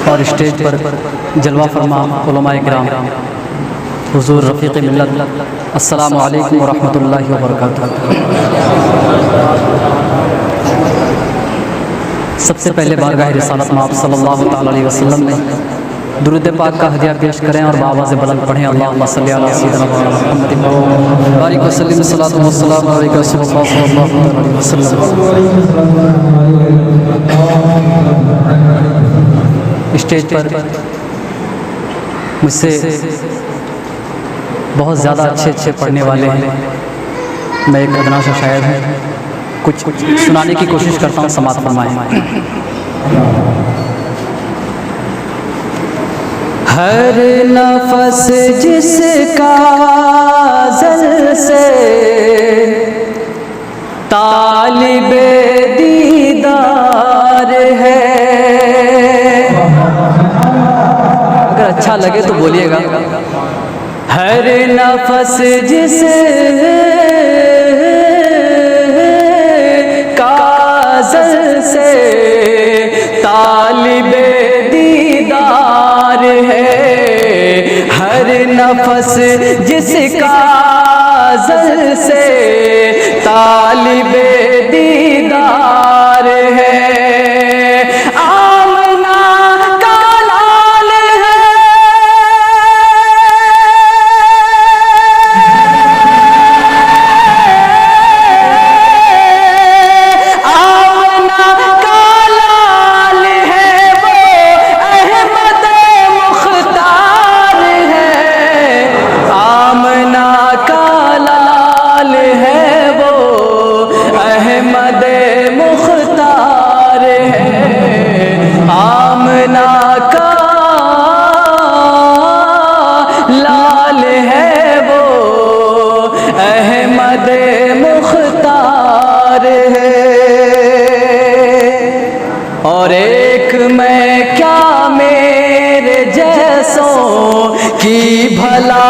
اور اسٹیج پر جلوہ فرما علماء کرام، حضور رفیق ملت، السلام علیکم ورحمۃ اللہ وبرکاتہ۔ سب سے پہلے بارگاہ رسالت میں آپ صلی اللہ تعالی علیہ وسلم میں درود پاک کا ہدیہ پیش کریں اور بآواز بلند پڑھیں، اللہم صلی علی سیدنا محمد بارک وسلم الصلاۃ والسلام علیک رسول اللہ صلی اللہ علیہ وسلم۔ اسٹیج پر مجھ سے بہت زیادہ اچھے پڑھنے والے ہیں، میں ایک ادنا سا شاعر ہوں، کچھ سنانے کی کوشش کرتا ہوں، سماعت فرمائیں۔ ہر نفس جس کا ازل سے طالب دیدار ہے، اگر اچھا لگے تو بولیے گا۔ ہر نفس جس کا ازل سے طالب دیدار ہے، ہر نفس جس کا ازل سے طالب دیدار ہے، آمنہ کا لال ہے، آمنہ کا لال ہے، وہ احمد مختار ہے، آمنہ کا لال ہے، وہ احمد مختار ہے، آمنہ کا لال ہے، وہ احمد مختار ہے۔ اور ایک میں کیا میرے جیسوں کی بھلا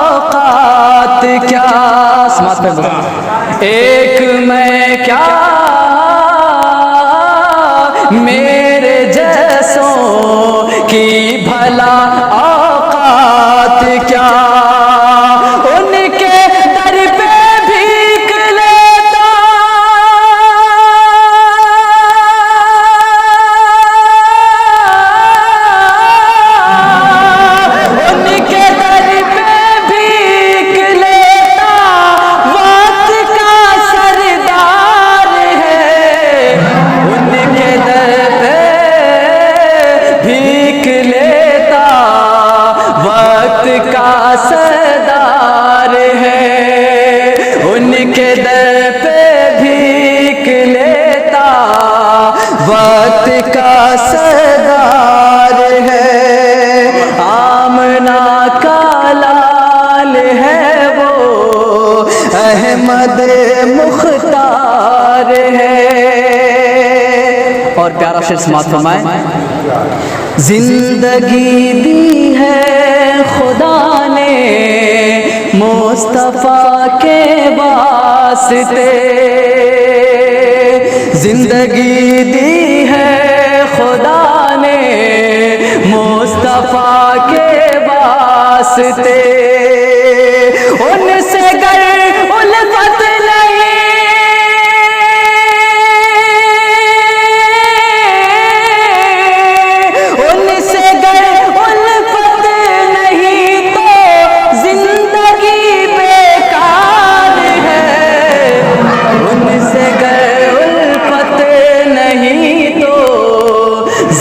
اوقات کیا، سماعت پہ بولو۔ ایک میں کیا میرے جیسوں کی بھلا اوقات کیا، ان کے در پہ بھیک لیتا، ان کے در پہ بھیک لیتا، وقت کا سردار ہے، ان کے در پہ بھیک لیتا، وقت کا سردار ہے، ان کے در پہ بھیک لیتا، وقت کا سردار ہے، آمنہ کا لال ہے، وہ احمد مختار ہے۔ اور پیارا شعر سماعت فرمائیں۔ زندگی دی ہے خدا نے مصطفیٰ کے واسطے، زندگی دی ہے خدا نے مصطفیٰ کے واسطے، ان سے گر الفت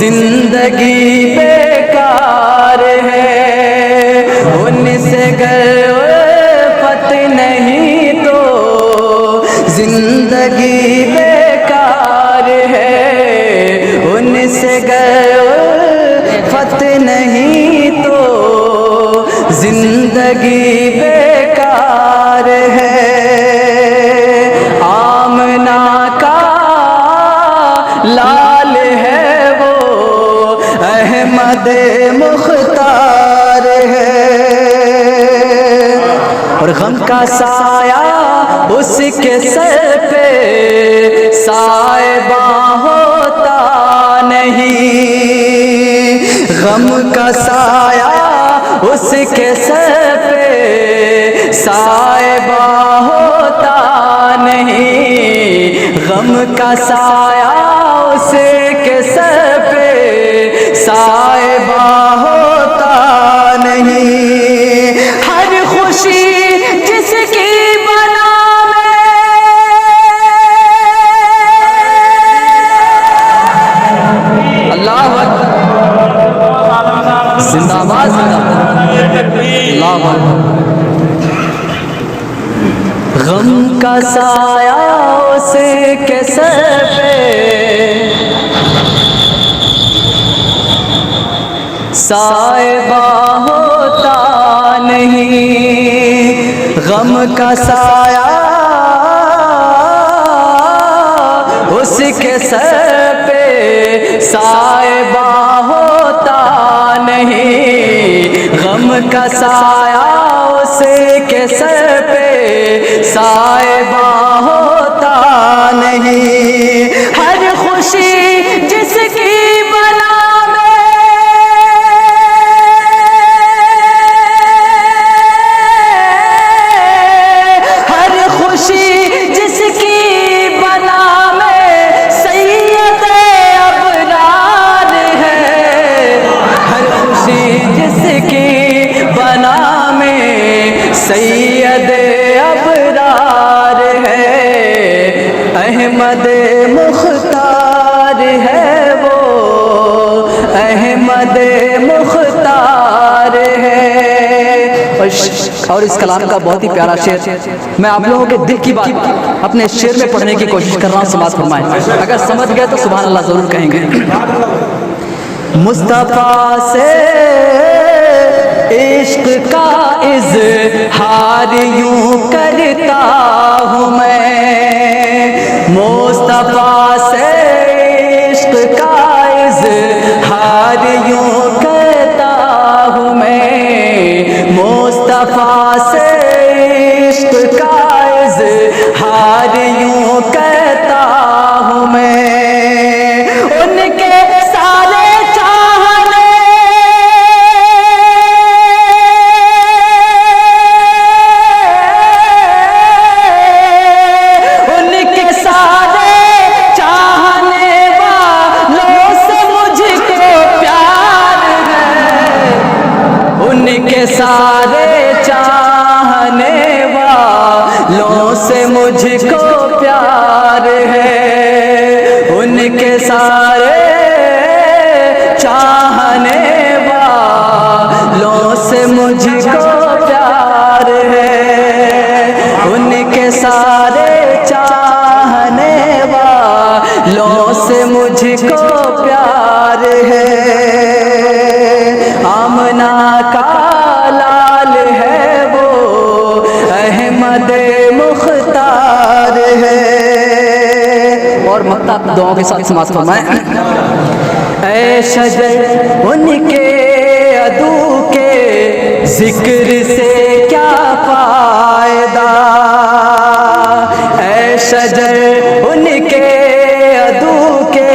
زندگی بیکار ہے، ان سے گر الفت نہیں تو زندگی بیکار ہے، ان سے گر الفت نہیں تو زندگی بیکار ہے، آمنہ کا لال ہے، وہ احمد مختار ہے، اور غم کا سایہ اس کے سر پہ سائبہ ہوتا نہیں، غم کا سایہ اس کے سر پہ صائبہ ہوتا نہیں، غم کا سایہ اس کے سر پہ صائبہ ہوتا نہیں، ہر خوشی جس کی بنا میں اللہ اکبر، زندہ باد زندہ باد، اللہ اکبر، غم کا سایہ اس کے سر پہ صائبہ ہوتا نہیں، غم کا سایہ اس کے سر پہ صائبہ ہوتا نہیں، غم کا سایہ اس کے سر پہ صائبہ ہوتا نہیں، ہر خوشی جس کی بنا میں ہر خوشی جس کی بنا میں سید ابرار ہے، ہر خوشی جس کی بنا میں سید ابرار ہے، احمد مختار ہے وہ، احمد مختار ہے۔ اور اس کلام کا بہت ہی پیارا شعر میں آپ لوگوں کے دل کی بات اپنے شعر میں پڑھنے کی کوشش کر رہا ہوں، سماعت فرمائیں، اگر سمجھ گئے تو سبحان اللہ ضرور کہیں گے۔ مصطفیٰ سے عشق کا اظہار یوں کرتا ہوں میں، مصطفیٰ سے عشق کا اظہار یوں کرتا ہوں میں، مصطفیٰ سے عشق کا اظہار یوں کرتا ہوں میں، ان کے سارے چاہنے ان کے سارے چاہنے والوں سے مجھ کو پیار ہے، ان کے سارے چاہنے والوں سے مجھ کو پیار ہے، ان کے سارے چاہنے والوں سے مجھ کو پیار ہے، ان کے سارے چاہنے والوں سے مجھ کو پیار ہے، آمنہ کا لال ہے وہ، احمد مختار ہے۔ اور مقطع دعاؤں کے ساتھ سماعت فرمائیں۔ اے شجر ان کے عدو کے ذکر سے کیا فائدہ، اے شجر ان کے عدو کے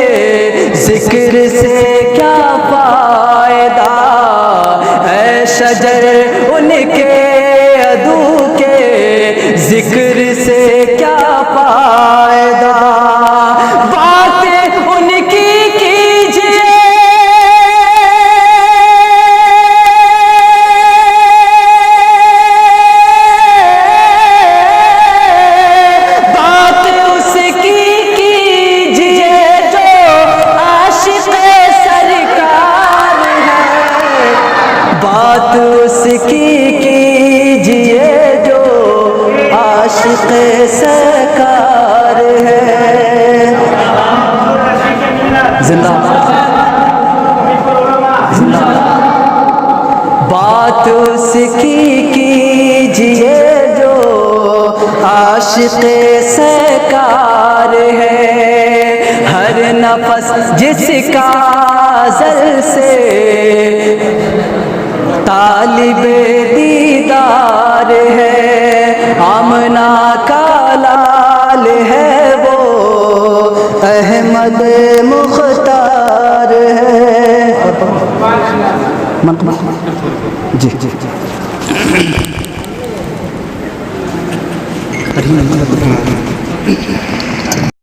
ذکر سے کیا فائدہ، اے شجر ان کے عدو کے ذکر سے کیا فائدہ، باتیں ان کی کیجئے باتیں اس کی کیجئے جو عاشق سرکار ہے، بات اس کی کیجئے جو عاشق سرکار ہے، زندہ زندہ بات اس کی کیجئے جو عاشق سرکار ہے، ہر نفس جس کا ازل سے طالب دیدار ہے، آمنہ کا لال ہے وہ، احمد مختار ہے۔ جی جی جی